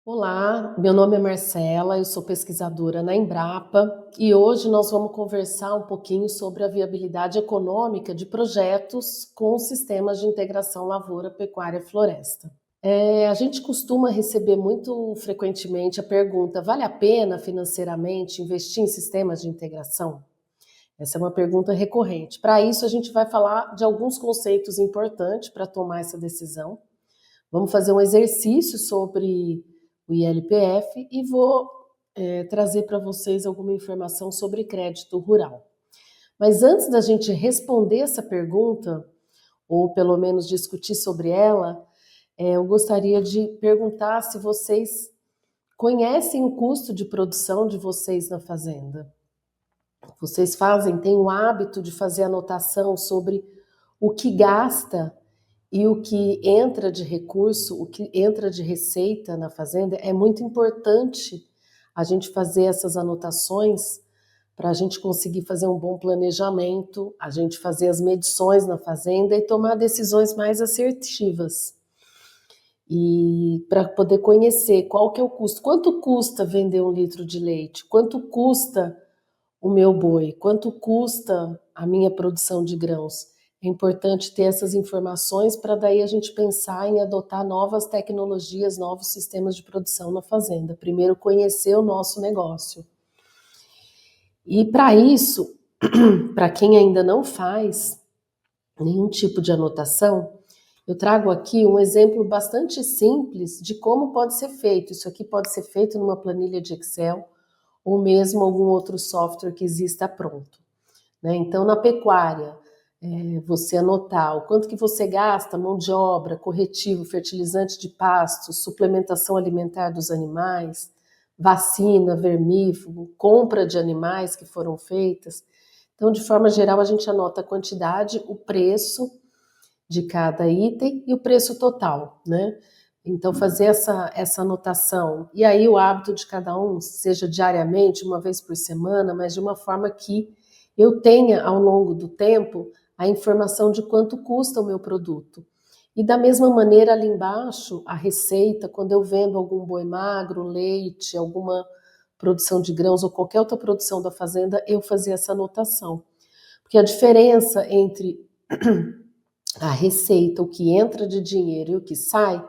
Olá, meu nome é Marcela, eu sou pesquisadora na Embrapa e hoje nós vamos conversar um pouquinho sobre a viabilidade econômica de projetos com sistemas de integração lavoura, pecuária e floresta. A gente costuma receber muito frequentemente a pergunta: vale a pena financeiramente investir em sistemas de integração? Essa é uma pergunta recorrente. Para isso, a gente vai falar de alguns conceitos importantes para tomar essa decisão. Vamos fazer um exercício sobre o ILPF e vou trazer para vocês alguma informação sobre crédito rural. Mas antes da gente responder essa pergunta, ou pelo menos discutir sobre ela, eu gostaria de perguntar se vocês conhecem o custo de produção de vocês na fazenda. Vocês têm o hábito de fazer anotação sobre o que gasta e o que entra de recurso, o que entra de receita na fazenda? É muito importante a gente fazer essas anotações para a gente conseguir fazer um bom planejamento, a gente fazer as medições na fazenda e tomar decisões mais assertivas. E para poder conhecer qual que é o custo, quanto custa vender 1 litro de leite, quanto custa o meu boi, quanto custa a minha produção de grãos. É importante ter essas informações para daí a gente pensar em adotar novas tecnologias, novos sistemas de produção na fazenda. Primeiro, conhecer o nosso negócio. E para isso, para quem ainda não faz nenhum tipo de anotação, eu trago aqui um exemplo bastante simples de como pode ser feito. Isso aqui pode ser feito numa planilha de Excel ou mesmo algum outro software que exista pronto. Então, na pecuária, você anotar o quanto que você gasta, mão de obra, corretivo, fertilizante de pastos, suplementação alimentar dos animais, vacina, vermífugo, compra de animais que foram feitas. Então, de forma geral, a gente anota a quantidade, o preço de cada item e o preço total, né? Então, fazer essa anotação. E aí, o hábito de cada um, seja diariamente, uma vez por semana, mas de uma forma que eu tenha, ao longo do tempo, a informação de quanto custa o meu produto. E da mesma maneira, ali embaixo, a receita, quando eu vendo algum boi magro, leite, alguma produção de grãos ou qualquer outra produção da fazenda, eu fazer essa anotação. Porque a diferença entre a receita, o que entra de dinheiro e o que sai,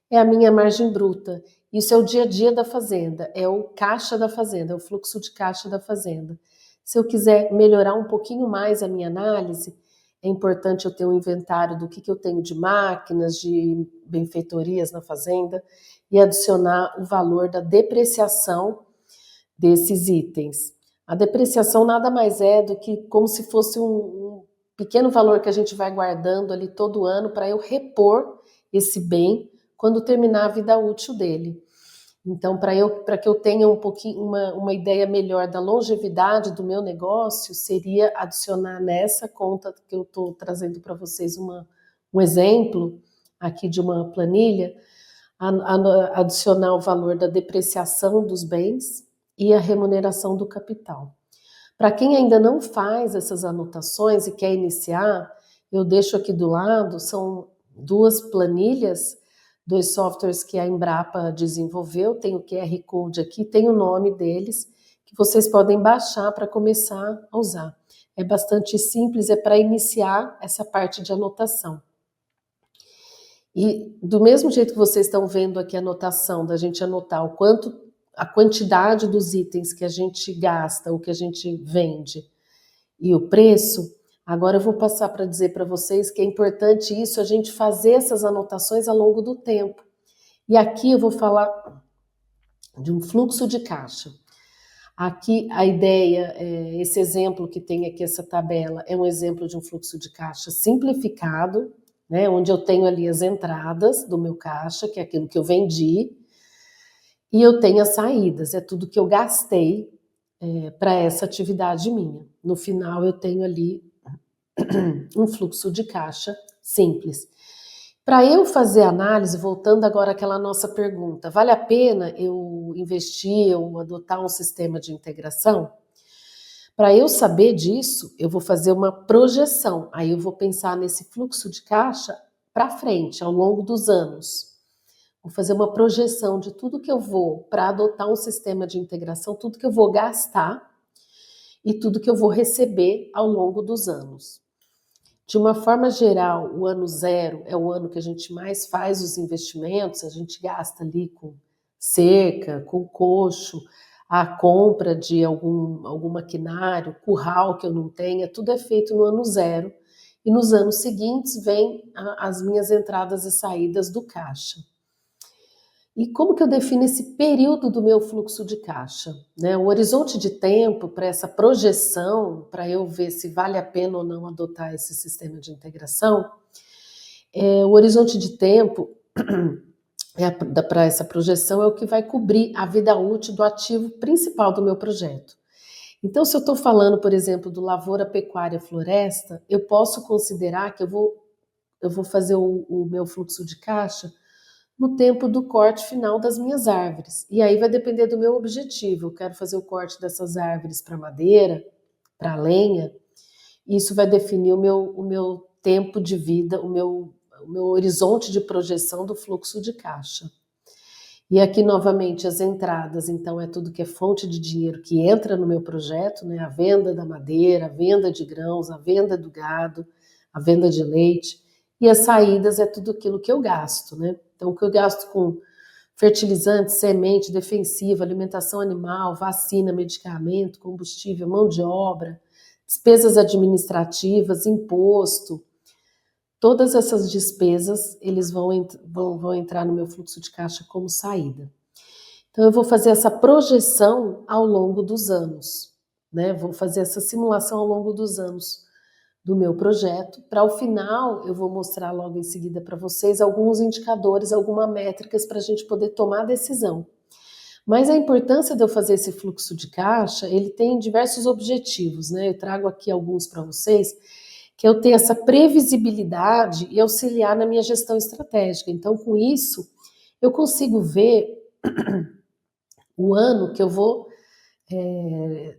é a minha margem bruta. Isso é o dia a dia da fazenda, é o caixa da fazenda, é o fluxo de caixa da fazenda. Se eu quiser melhorar um pouquinho mais a minha análise, é importante eu ter um inventário do que eu tenho de máquinas, de benfeitorias na fazenda e adicionar o valor da depreciação desses itens. A depreciação nada mais é do que como se fosse um pequeno valor que a gente vai guardando ali todo ano para eu repor esse bem quando terminar a vida útil dele. Então, para que eu tenha um pouquinho uma ideia melhor da longevidade do meu negócio, seria adicionar nessa conta que eu estou trazendo para vocês um exemplo aqui de uma planilha, adicionar o valor da depreciação dos bens e a remuneração do capital. Para quem ainda não faz essas anotações e quer iniciar, eu deixo aqui do lado, são 2 planilhas, 2 softwares que a Embrapa desenvolveu, tem o QR Code aqui, tem o nome deles, que vocês podem baixar para começar a usar. É bastante simples, é para iniciar essa parte de anotação. E do mesmo jeito que vocês estão vendo aqui a anotação, da gente anotar o quanto, a quantidade dos itens que a gente gasta, o que a gente vende e o preço, agora eu vou passar para dizer para vocês que é importante isso, a gente fazer essas anotações ao longo do tempo. E aqui eu vou falar de um fluxo de caixa. Aqui a ideia, esse exemplo que tem aqui, essa tabela, é um exemplo de um fluxo de caixa simplificado, né, onde eu tenho ali as entradas do meu caixa, que é aquilo que eu vendi, e eu tenho as saídas, é tudo que eu gastei para essa atividade minha. No final eu tenho ali um fluxo de caixa simples. Para eu fazer análise, voltando agora àquela nossa pergunta, vale a pena eu investir ou adotar um sistema de integração? Para eu saber disso, eu vou fazer uma projeção. Aí eu vou pensar nesse fluxo de caixa para frente, ao longo dos anos. Vou fazer uma projeção de tudo que eu vou para adotar um sistema de integração, tudo que eu vou gastar e tudo que eu vou receber ao longo dos anos. De uma forma geral, o ano zero é o ano que a gente mais faz os investimentos, a gente gasta ali com cerca, com coxo, a compra de algum maquinário, curral que eu não tenha, tudo é feito no ano zero. E nos anos seguintes vem as minhas entradas e saídas do caixa. E como que eu defino esse período do meu fluxo de caixa? Né? O horizonte de tempo para essa projeção, para eu ver se vale a pena ou não adotar esse sistema de integração, o horizonte de tempo para essa projeção é o que vai cobrir a vida útil do ativo principal do meu projeto. Então, se eu estou falando, por exemplo, do lavoura, pecuária, floresta, eu posso considerar que eu vou fazer o meu fluxo de caixa no tempo do corte final das minhas árvores. E aí vai depender do meu objetivo. Eu quero fazer o corte dessas árvores para madeira, para lenha. Isso vai definir o meu tempo de vida, o meu horizonte de projeção do fluxo de caixa. E aqui, novamente, as entradas, então, é tudo que é fonte de dinheiro que entra no meu projeto, né? A venda da madeira, a venda de grãos, a venda do gado, a venda de leite. E as saídas é tudo aquilo que eu gasto, né? Então, o que eu gasto com fertilizante, semente, defensivo, alimentação animal, vacina, medicamento, combustível, mão de obra, despesas administrativas, imposto, todas essas despesas, eles vão entrar no meu fluxo de caixa como saída. Então, eu vou fazer essa projeção ao longo dos anos, né? Vou fazer essa simulação ao longo dos anos do meu projeto. Para o final, eu vou mostrar logo em seguida para vocês alguns indicadores, algumas métricas para a gente poder tomar a decisão. Mas a importância de eu fazer esse fluxo de caixa, ele tem diversos objetivos, né? Eu trago aqui alguns para vocês, que eu tenho essa previsibilidade e auxiliar na minha gestão estratégica. Então, com isso, eu consigo ver o ano que eu vou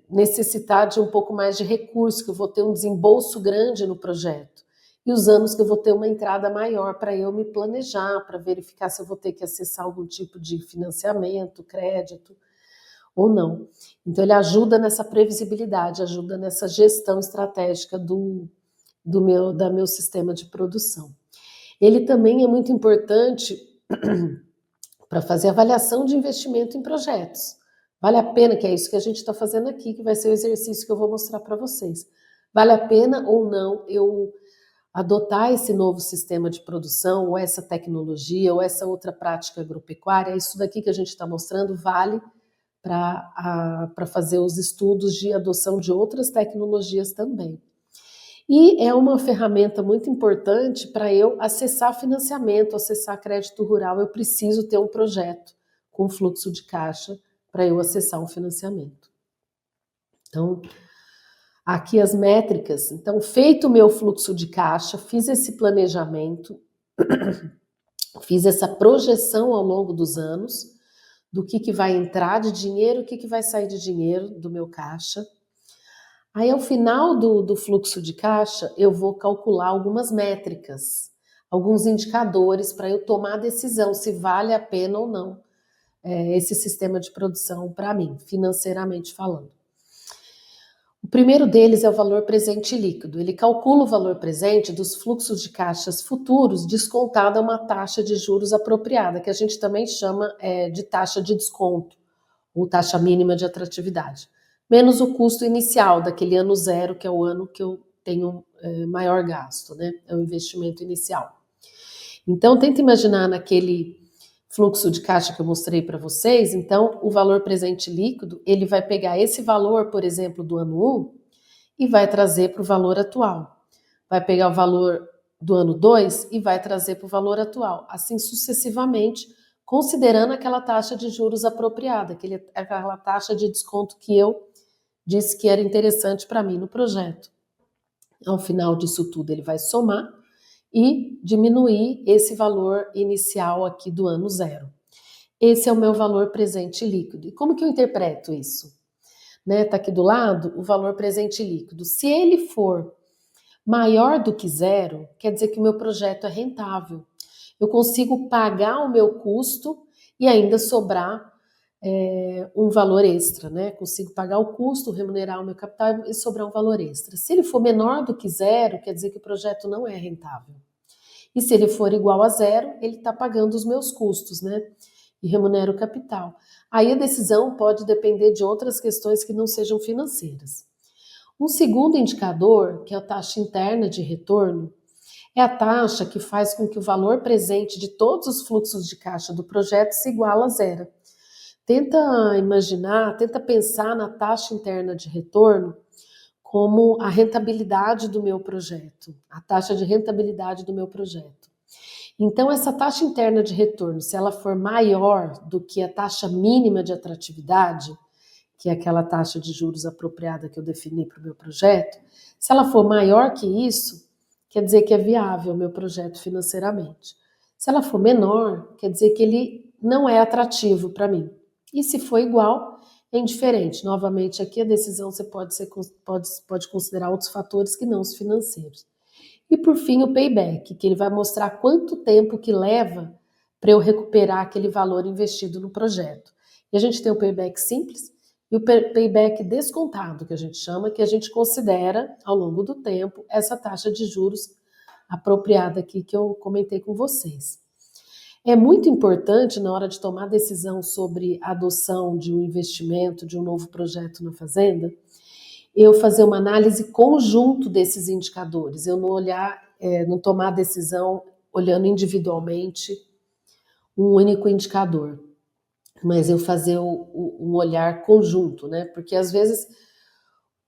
necessitar de um pouco mais de recurso, que eu vou ter um desembolso grande no projeto. E os anos que eu vou ter uma entrada maior para eu me planejar, para verificar se eu vou ter que acessar algum tipo de financiamento, crédito ou não. Então, ele ajuda nessa previsibilidade, ajuda nessa gestão estratégica da meu sistema de produção. Ele também é muito importante para fazer avaliação de investimento em projetos. Vale a pena, que é isso que a gente está fazendo aqui, que vai ser o exercício que eu vou mostrar para vocês. Vale a pena ou não eu adotar esse novo sistema de produção, ou essa tecnologia, ou essa outra prática agropecuária? Isso daqui que a gente está mostrando vale para fazer os estudos de adoção de outras tecnologias também. E é uma ferramenta muito importante para eu acessar financiamento, acessar crédito rural. Eu preciso ter um projeto com fluxo de caixa para eu acessar um financiamento. Então, aqui as métricas. Então, feito o meu fluxo de caixa, fiz esse planejamento, fiz essa projeção ao longo dos anos do que vai entrar de dinheiro, o que vai sair de dinheiro do meu caixa. Aí, ao final do fluxo de caixa, eu vou calcular algumas métricas, alguns indicadores para eu tomar a decisão se vale a pena ou não esse sistema de produção para mim, financeiramente falando. O primeiro deles é o valor presente líquido. Ele calcula o valor presente dos fluxos de caixas futuros descontado a uma taxa de juros apropriada, que a gente também chama de taxa de desconto, ou taxa mínima de atratividade, menos o custo inicial daquele ano zero, que é o ano que eu tenho maior gasto, né? É o investimento inicial. Então, tenta imaginar naquele fluxo de caixa que eu mostrei para vocês. Então, o valor presente líquido, ele vai pegar esse valor, por exemplo, do ano 1 e vai trazer para o valor atual. Vai pegar o valor do ano 2 e vai trazer para o valor atual. Assim sucessivamente, considerando aquela taxa de juros apropriada, aquela taxa de desconto que eu disse que era interessante para mim no projeto. Ao final disso tudo, ele vai somar e diminuir esse valor inicial aqui do ano zero. Esse é o meu valor presente líquido. E como que eu interpreto isso? Tá aqui do lado o valor presente líquido. Se ele for maior do que zero, quer dizer que o meu projeto é rentável. eu consigo pagar o meu custo e ainda sobrar um valor extra, né? Consigo pagar o custo, remunerar o meu capital e sobrar um valor extra. Se ele for menor do que zero, quer dizer que o projeto não é rentável. E se ele for igual a zero, ele está pagando os meus custos, né? E remunera o capital. Aí a decisão pode depender de outras questões que não sejam financeiras. Um segundo indicador, que é a taxa interna de retorno, é a taxa que faz com que o valor presente de todos os fluxos de caixa do projeto se iguala a zero. Tenta imaginar, tenta pensar na taxa interna de retorno como a rentabilidade do meu projeto, a taxa de rentabilidade do meu projeto. Então, essa taxa interna de retorno, se ela for maior do que a taxa mínima de atratividade, que é aquela taxa de juros apropriada que eu defini para o meu projeto, se ela for maior que isso, quer dizer que é viável o meu projeto financeiramente. Se ela for menor, quer dizer que ele não é atrativo para mim. E se for igual, é indiferente. Novamente, aqui a decisão você pode considerar outros fatores que não os financeiros. E por fim, o payback, que ele vai mostrar quanto tempo que leva para eu recuperar aquele valor investido no projeto. E a gente tem o payback simples e o payback descontado, que a gente chama, que a gente considera, ao longo do tempo, essa taxa de juros apropriada aqui que eu comentei com vocês. É muito importante, na hora de tomar decisão sobre a adoção de um investimento, de um novo projeto na fazenda, eu fazer uma análise conjunto desses indicadores, eu não olhar, não tomar a decisão olhando individualmente um único indicador, mas eu fazer um olhar conjunto, né? Porque às vezes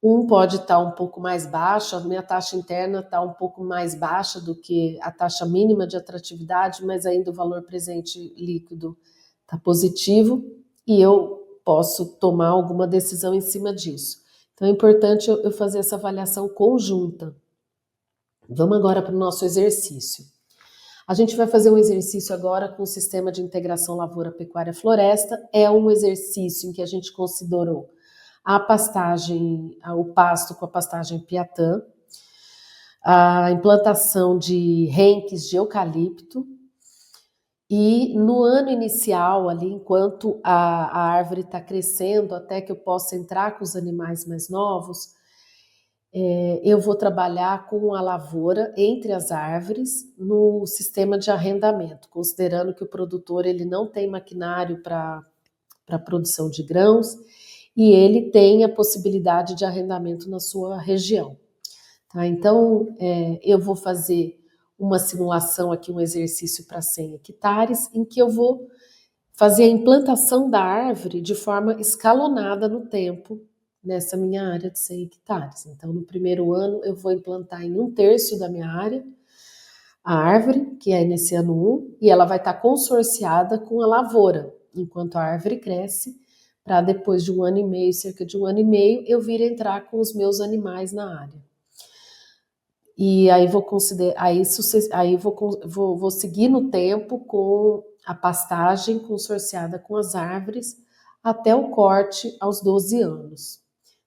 um pode estar um pouco mais baixo, a minha taxa interna está um pouco mais baixa do que a taxa mínima de atratividade, mas ainda o valor presente líquido está positivo e eu posso tomar alguma decisão em cima disso. Então é importante eu fazer essa avaliação conjunta. Vamos agora para o nosso exercício. A gente vai fazer um exercício agora com o sistema de integração lavoura-pecuária-floresta. É um exercício em que a gente considerou a pastagem, o pasto com a pastagem Piatã, a implantação de renques de eucalipto, e no ano inicial, ali, enquanto a árvore está crescendo, até que eu possa entrar com os animais mais novos, eu vou trabalhar com a lavoura entre as árvores no sistema de arrendamento, considerando que o produtor ele não tem maquinário para produção de grãos e ele tem a possibilidade de arrendamento na sua região. Tá? Então, eu vou fazer uma simulação aqui, um exercício para 100 hectares, em que eu vou fazer a implantação da árvore de forma escalonada no tempo, nessa minha área de 100 hectares. Então, no primeiro ano, eu vou implantar em 1/3 da minha área a árvore, que é nesse ano 1, e ela vai estar consorciada com a lavoura, enquanto a árvore cresce, para depois de 1 ano e meio, cerca de 1 ano e meio, eu vir entrar com os meus animais na área. E aí vou considerar, aí vou seguir no tempo com a pastagem consorciada com as árvores até o corte aos 12 anos.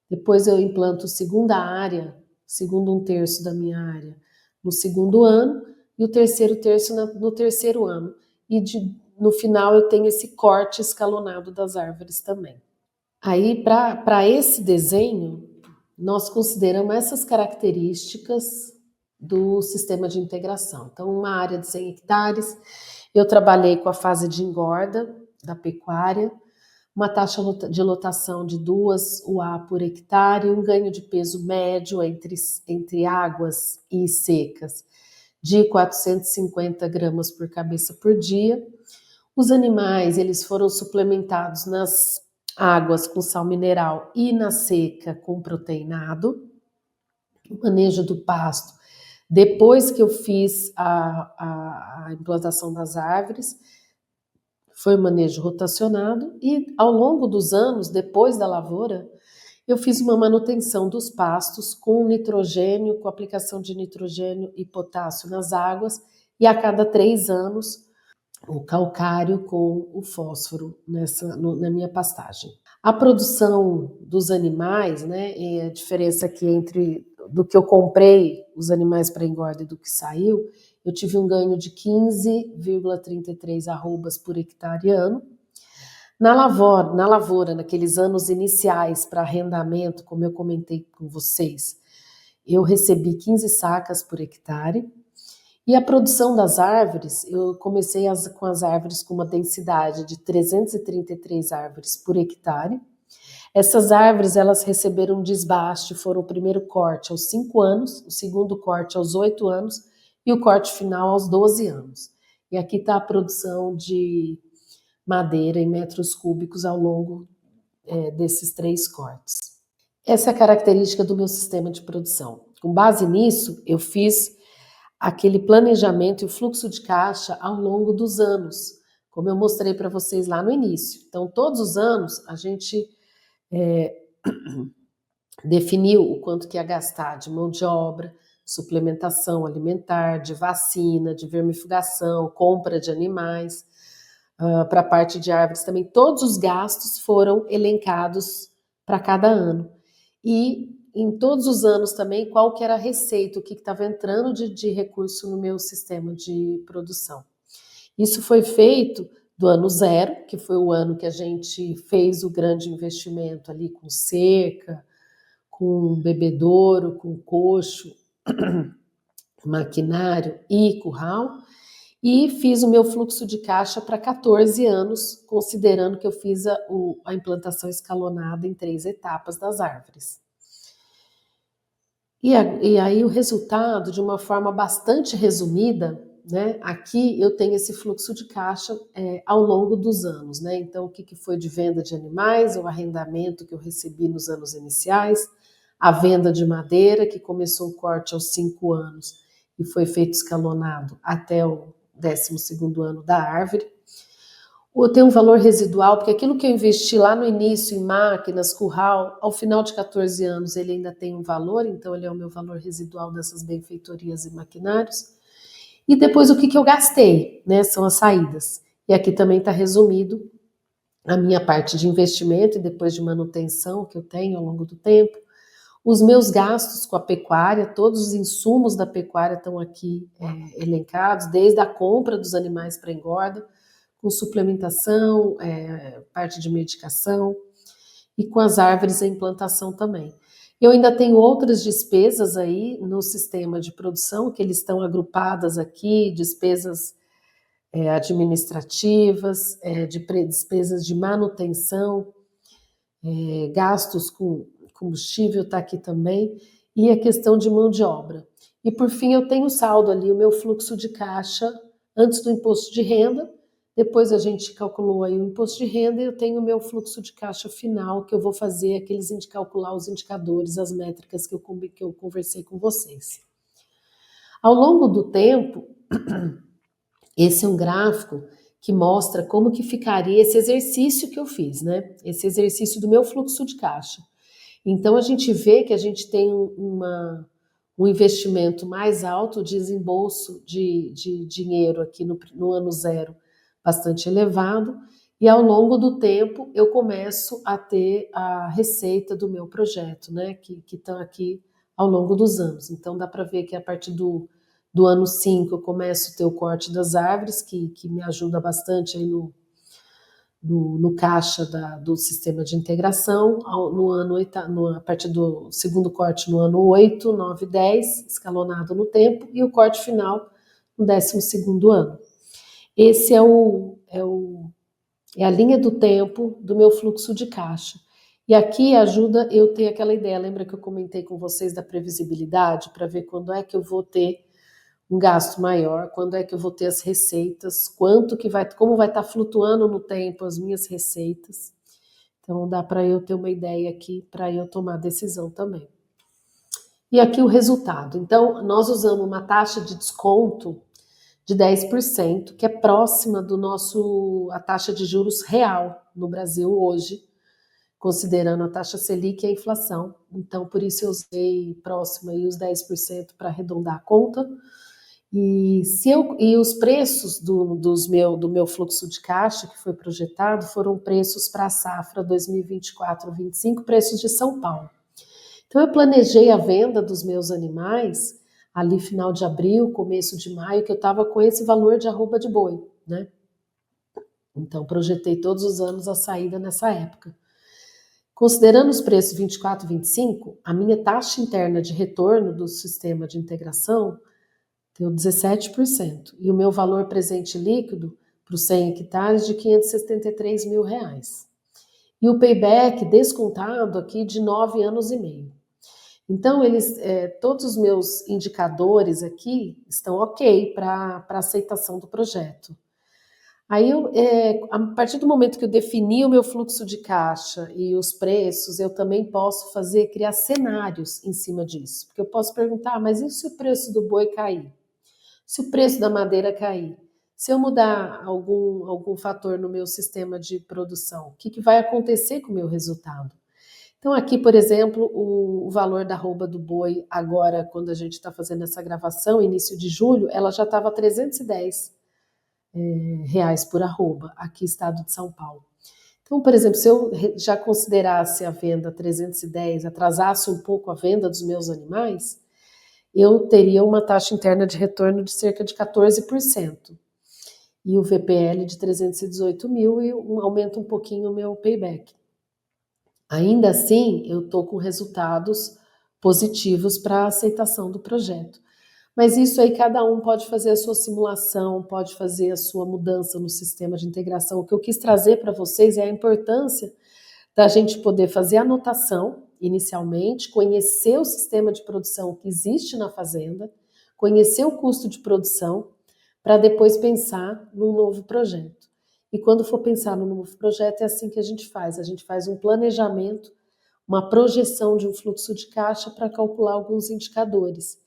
Depois eu implanto segunda área, segundo 1/3 da minha área, no segundo ano, e o terceiro terço no terceiro ano. E no final eu tenho esse corte escalonado das árvores também. Aí, para esse desenho, nós consideramos essas características do sistema de integração. Então, uma área de 100 hectares, eu trabalhei com a fase de engorda da pecuária, uma taxa de lotação de 2 UA por hectare, um ganho de peso médio entre águas e secas de 450 gramas por cabeça por dia. Os animais, eles foram suplementados nas águas com sal mineral e na seca com proteinado. O manejo do pasto, depois que eu fiz a implantação das árvores, foi um manejo rotacionado e ao longo dos anos, depois da lavoura, eu fiz uma manutenção dos pastos com nitrogênio, com aplicação de nitrogênio e potássio nas águas, e a cada 3 anos o calcário com o fósforo na minha pastagem. A produção dos animais, né, e a diferença aqui entre do que eu comprei, os animais para engorda e do que saiu, eu tive um ganho de 15,33 arrobas por hectare ano. Na lavoura, naqueles anos iniciais para arrendamento, como eu comentei com vocês, eu recebi 15 sacas por hectare. E a produção das árvores, eu comecei com as árvores com uma densidade de 333 árvores por hectare. Essas árvores, elas receberam um desbaste, foram o primeiro corte aos 5 anos, o segundo corte aos 8 anos e o corte final aos 12 anos. E aqui está a produção de madeira em metros cúbicos ao longo desses 3 cortes. Essa é a característica do meu sistema de produção. Com base nisso, eu fiz aquele planejamento e o fluxo de caixa ao longo dos anos, como eu mostrei para vocês lá no início. Então, todos os anos, a gente definiu o quanto que ia gastar de mão de obra, suplementação alimentar, de vacina, de vermifugação, compra de animais, para a parte de árvores também. Todos os gastos foram elencados para cada ano. E em todos os anos também, qual que era a receita, o que estava entrando de recurso no meu sistema de produção. Isso foi feito do ano 0, que foi o ano que a gente fez o grande investimento ali com cerca, com bebedouro, com coxo, maquinário e curral, e fiz o meu fluxo de caixa para 14 anos, considerando que eu fiz a implantação escalonada em 3 etapas das árvores. E aí o resultado, de uma forma bastante resumida, né? Aqui eu tenho esse fluxo de caixa ao longo dos anos, né? Então, o que foi de venda de animais, o arrendamento que eu recebi nos anos iniciais, a venda de madeira, que começou o corte aos 5 anos e foi feito escalonado até o 12º ano da árvore. Ou tem um valor residual, porque aquilo que eu investi lá no início em máquinas, curral, ao final de 14 anos ele ainda tem um valor, então ele é o meu valor residual dessas benfeitorias e maquinários. E depois o que eu gastei, né? São as saídas. E aqui também está resumido a minha parte de investimento e depois de manutenção que eu tenho ao longo do tempo. Os meus gastos com a pecuária, todos os insumos da pecuária estão aqui elencados, desde a compra dos animais para engorda, com suplementação, parte de medicação e com as árvores a implantação também. Eu ainda tenho outras despesas aí no sistema de produção, que eles estão agrupadas aqui, despesas administrativas, despesas de manutenção, gastos com combustível está aqui também, e a questão de mão de obra. E por fim eu tenho saldo ali, o meu fluxo de caixa antes do imposto de renda. Depois a gente calculou aí o imposto de renda e eu tenho o meu fluxo de caixa final, que eu vou fazer calcular os indicadores, as métricas que eu conversei com vocês. Ao longo do tempo, esse é um gráfico que mostra como que ficaria esse exercício que eu fiz, né? Esse exercício do meu fluxo de caixa. Então a gente vê que a gente tem um investimento mais alto, desembolso de dinheiro aqui no ano 0, bastante elevado, e ao longo do tempo eu começo a ter a receita do meu projeto, né, que estão aqui ao longo dos anos. Então dá para ver que a partir do ano 5 eu começo a ter o corte das árvores, que me ajuda bastante aí no caixa do sistema de integração, a partir do segundo corte no ano 8, 9, 10, escalonado no tempo, e o corte final no 12º ano. Esse é a linha do tempo do meu fluxo de caixa. E aqui ajuda eu ter aquela ideia, lembra que eu comentei com vocês da previsibilidade, para ver quando é que eu vou ter um gasto maior, quando é que eu vou ter as receitas, como vai estar flutuando no tempo as minhas receitas. Então dá para eu ter uma ideia aqui, para eu tomar decisão também. E aqui o resultado. Então nós usamos uma taxa de desconto de 10%, que é próxima a taxa de juros real no Brasil hoje, considerando a taxa Selic e a inflação. Então, por isso eu usei próximo aí os 10% para arredondar a conta. E os preços do meu fluxo de caixa, que foi projetado, foram preços para a safra 2024-25, preços de São Paulo. Então, eu planejei a venda dos meus animais ali final de abril, começo de maio, que eu estava com esse valor de arroba de boi, né? Então, projetei todos os anos a saída nessa época. Considerando os preços 24 e 25, a minha taxa interna de retorno do sistema de integração deu 17%. E o meu valor presente líquido para os 100 hectares de R$ 573 mil. E o payback descontado aqui de 9 anos e meio. Então, todos os meus indicadores aqui estão ok para aceitação do projeto. Aí, a partir do momento que eu defini o meu fluxo de caixa e os preços, eu também posso criar cenários em cima disso. Porque eu posso perguntar, mas e se o preço do boi cair? Se o preço da madeira cair? Se eu mudar algum fator no meu sistema de produção, o que vai acontecer com o meu resultado? Então, aqui, por exemplo, o valor da arroba do boi, agora, quando a gente está fazendo essa gravação, início de julho, ela já estava 310 reais por arroba, aqui estado de São Paulo. Então, por exemplo, se eu já considerasse a venda 310, atrasasse um pouco a venda dos meus animais, eu teria uma taxa interna de retorno de cerca de 14%. E o VPL de 318 mil e aumenta um pouquinho o meu payback. Ainda assim, eu estou com resultados positivos para a aceitação do projeto. Mas isso aí cada um pode fazer a sua simulação, pode fazer a sua mudança no sistema de integração. O que eu quis trazer para vocês é a importância da gente poder fazer a anotação inicialmente, conhecer o sistema de produção que existe na fazenda, conhecer o custo de produção, para depois pensar num novo projeto. E quando for pensar no novo projeto, é assim que a gente faz um planejamento, uma projeção de um fluxo de caixa para calcular alguns indicadores.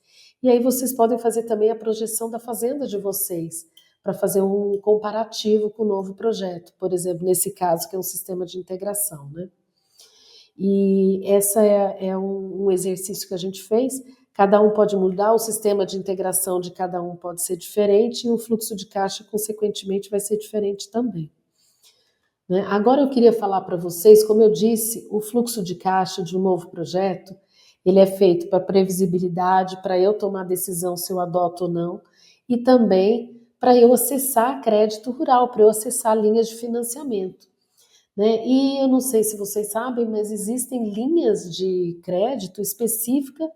E aí vocês podem fazer também a projeção da fazenda de vocês, para fazer um comparativo com o novo projeto, por exemplo, nesse caso, que é um sistema de integração, né? E essa é um exercício que a gente fez. Cada um pode mudar, o sistema de integração de cada um pode ser diferente e o fluxo de caixa, consequentemente, vai ser diferente também. Né? Agora eu queria falar para vocês, como eu disse, o fluxo de caixa de um novo projeto, ele é feito para previsibilidade, para eu tomar decisão se eu adoto ou não, e também para eu acessar crédito rural, para eu acessar linhas de financiamento. Né? E eu não sei se vocês sabem, mas existem linhas de crédito específicas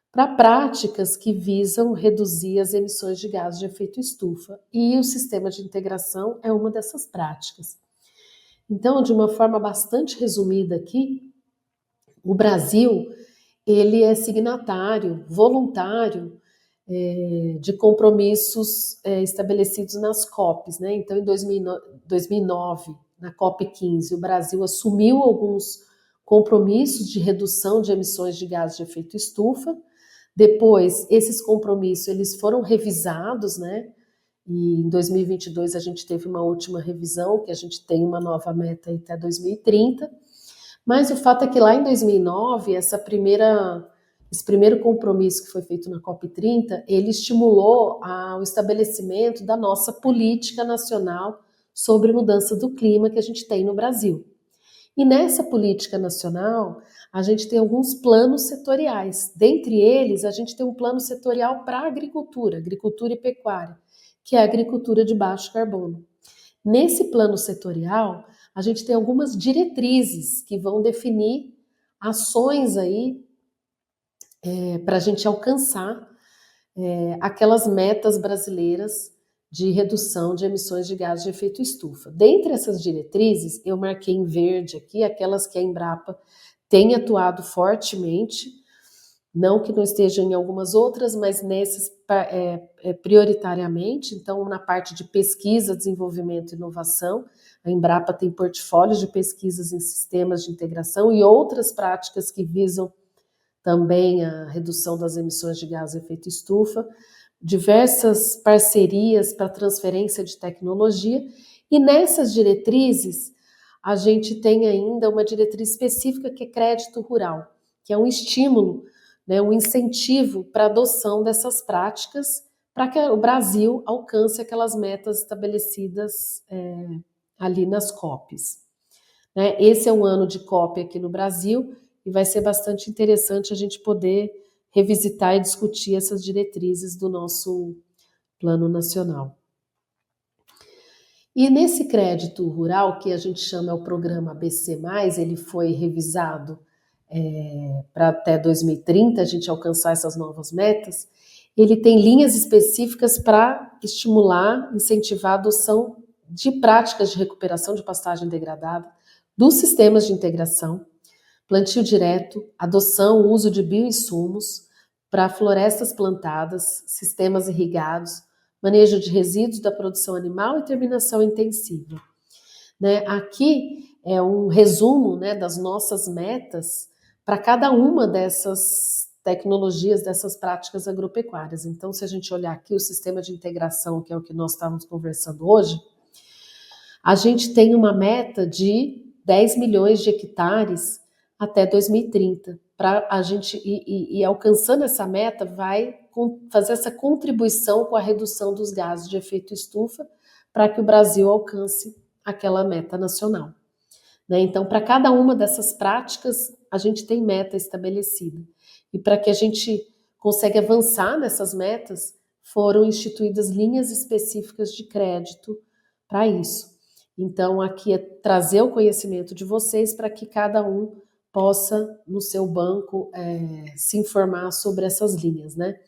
para práticas que visam reduzir as emissões de gases de efeito estufa. E o sistema de integração é uma dessas práticas. Então, de uma forma bastante resumida aqui, o Brasil, ele é signatário, voluntário, de compromissos estabelecidos nas COPs, né? Então, em 2009, na COP 15, o Brasil assumiu alguns compromissos de redução de emissões de gases de efeito estufa. Depois, esses compromissos eles foram revisados, né? E em 2022 a gente teve uma última revisão, que a gente tem uma nova meta até 2030. Mas o fato é que lá em 2009, esse primeiro compromisso que foi feito na COP30, ele estimulou o estabelecimento da nossa política nacional sobre mudança do clima que a gente tem no Brasil. E nessa política nacional, a gente tem alguns planos setoriais. Dentre eles, a gente tem um plano setorial para a agricultura e pecuária, que é a agricultura de baixo carbono. Nesse plano setorial, a gente tem algumas diretrizes que vão definir ações aí para a gente alcançar aquelas metas brasileiras de redução de emissões de gases de efeito estufa. Dentre essas diretrizes, eu marquei em verde aqui aquelas que a Embrapa tem atuado fortemente, não que não estejam em algumas outras, mas nessas prioritariamente. Então, na parte de pesquisa, desenvolvimento e inovação, a Embrapa tem portfólios de pesquisas em sistemas de integração e outras práticas que visam também a redução das emissões de gás de efeito estufa, diversas parcerias para transferência de tecnologia, e nessas diretrizes a gente tem ainda uma diretriz específica que é crédito rural, que é um estímulo, né, um incentivo para a adoção dessas práticas para que o Brasil alcance aquelas metas estabelecidas ali nas COPs. Né? Esse é um ano de COP aqui no Brasil e vai ser bastante interessante a gente poder revisitar e discutir essas diretrizes do nosso Plano Nacional. E nesse crédito rural, que a gente chama o programa ABC+, ele foi revisado para até 2030 a gente alcançar essas novas metas, ele tem linhas específicas para estimular, incentivar a adoção de práticas de recuperação de pastagem degradada, dos sistemas de integração, plantio direto, adoção, uso de bioinsumos para florestas plantadas, sistemas irrigados, manejo de resíduos da produção animal e terminação intensiva. Né? Aqui é um resumo, né, das nossas metas para cada uma dessas tecnologias, dessas práticas agropecuárias. Então, se a gente olhar aqui o sistema de integração, que é o que nós estávamos conversando hoje, a gente tem uma meta de 10 milhões de hectares até 2030. Para a gente e alcançando essa meta, vai fazer essa contribuição com a redução dos gases de efeito estufa para que o Brasil alcance aquela meta nacional. Né? Então, para cada uma dessas práticas, a gente tem meta estabelecida. E para que a gente consiga avançar nessas metas, foram instituídas linhas específicas de crédito para isso. Então, aqui é trazer o conhecimento de vocês para que cada um possa, no seu banco, se informar sobre essas linhas, né?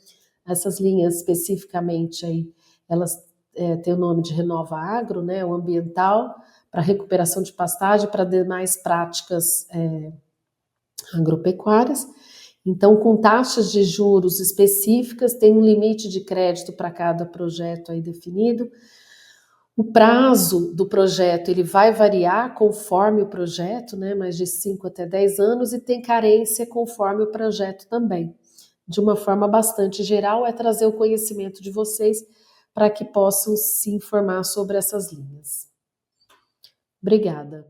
Essas linhas, especificamente, aí, elas têm o nome de Renova Agro, né? O ambiental, para recuperação de pastagem, para demais práticas agropecuárias. Então, com taxas de juros específicas, tem um limite de crédito para cada projeto aí definido. O prazo do projeto ele vai variar conforme o projeto, né, mas de 5 até 10 anos, e tem carência conforme o projeto também. De uma forma bastante geral, é trazer o conhecimento de vocês para que possam se informar sobre essas linhas. Obrigada.